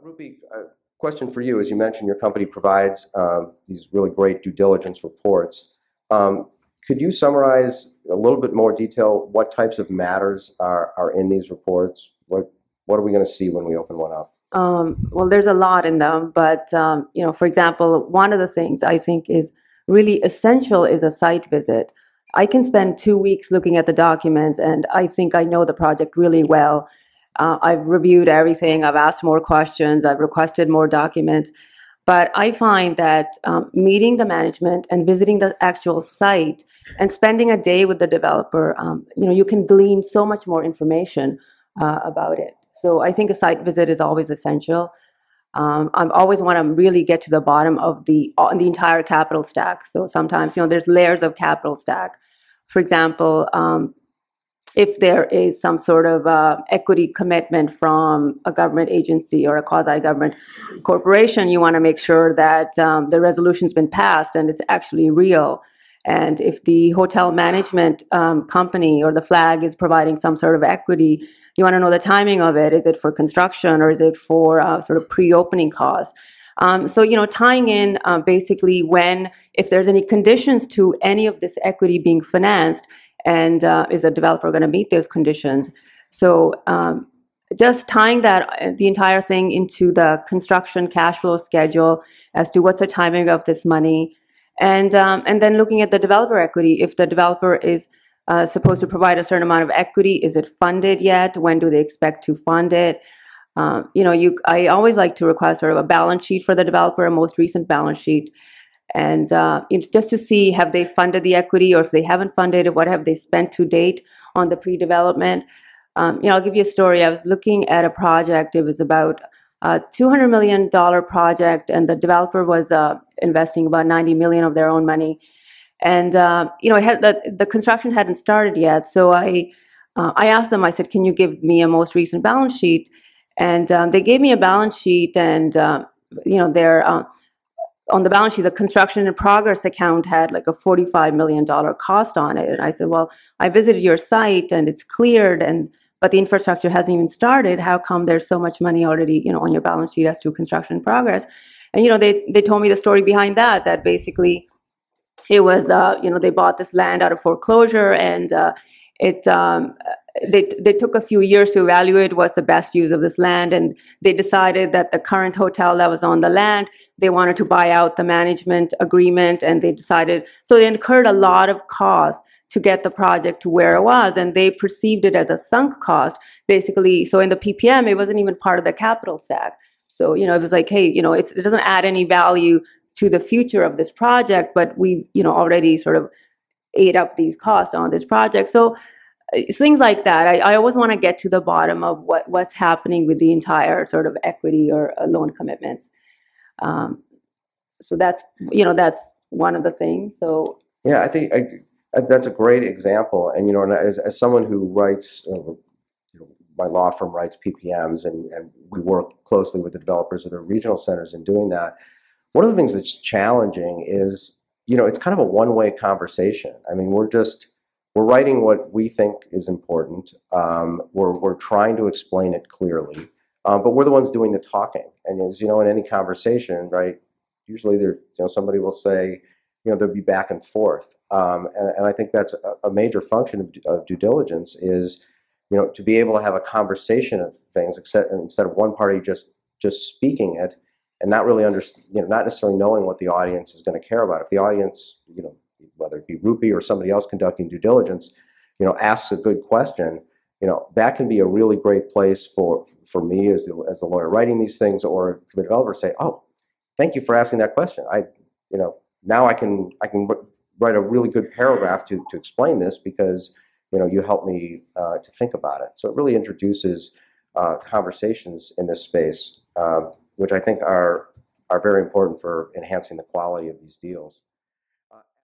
Rupy, question for you. As you mentioned, your company provides these really great due diligence reports. Could you summarize a little bit more detail what types of matters are in these reports? What are we going to see when we open one up? Well, there's a lot in them, but for example, one of the things I think is really essential is a site visit. I can spend 2 weeks looking at the documents, and I think I know the project really well. I've reviewed everything. I've asked more questions. I've requested more documents. But I find that meeting the management and visiting the actual site and spending a day with the developer, you can glean so much more information about it. So I think a site visit is always essential. I always want to really get to the bottom of the entire capital stack. So sometimes, there's layers of capital stack. For example, if there is some sort of equity commitment from a government agency or a quasi-government corporation, you want to make sure that the resolution's been passed and it's actually real. And if the hotel management company or the flag is providing some sort of equity, you want to know the timing of it. Is it for construction or is it for sort of pre-opening costs? So, tying in basically if there's any conditions to any of this equity being financed, and is the developer going to meet those conditions? So just tying the entire thing into the construction cash flow schedule as to what's the timing of this money, and then looking at the developer equity. If the developer is supposed to provide a certain amount of equity, is it funded yet? When do they expect to fund it? I always like to request sort of a balance sheet for the developer, a most recent balance sheet. And just to see, have they funded the equity, or if they haven't funded it, what have they spent to date on the pre-development? I'll give you a story. I was looking at a project. It was about a $200 million project, and the developer was investing about $90 million of their own money. And the construction hadn't started yet. So I asked them. I said, "Can you give me a most recent balance sheet?" And they gave me a balance sheet, and their on the balance sheet, the construction in progress account had like a $45 million cost on it. And I said, well, I visited your site and it's cleared, but the infrastructure hasn't even started. How come there's so much money already, on your balance sheet as to construction in progress? And, they told me the story behind that basically it was, they bought this land out of foreclosure, and they took a few years to evaluate what's the best use of this land, and they decided that the current hotel that was on the land, they wanted to buy out the management agreement, and so they incurred a lot of costs to get the project to where it was, and they perceived it as a sunk cost, basically. So in the PPM, it wasn't even part of the capital stack. So, it was like, hey, it doesn't add any value to the future of this project, but we, already sort of ate up these costs on this project. So things like that. I always want to get to the bottom of what's happening with the entire sort of equity or loan commitments. So that's one of the things. So yeah, I think that's a great example. And and as someone who writes, my law firm writes PPMs, and we work closely with the developers of the regional centers in doing that. One of the things that's challenging is it's kind of a one-way conversation. I mean, we're writing what we think is important. We're trying to explain it clearly, but we're the ones doing the talking. And as in any conversation, right? Usually, somebody will say, there'll be back and forth. And I think that's a major function of due diligence is, to be able to have a conversation of things, instead of one party just speaking it and not really not necessarily knowing what the audience is going to care about. If the audience, whether it be Rupy or somebody else conducting due diligence, asks a good question, that can be a really great place for me as the lawyer writing these things, or for the developer to say, oh, thank you for asking that question. Now I can write a really good paragraph to explain this because, you helped me to think about it. So it really introduces conversations in this space, which I think are very important for enhancing the quality of these deals.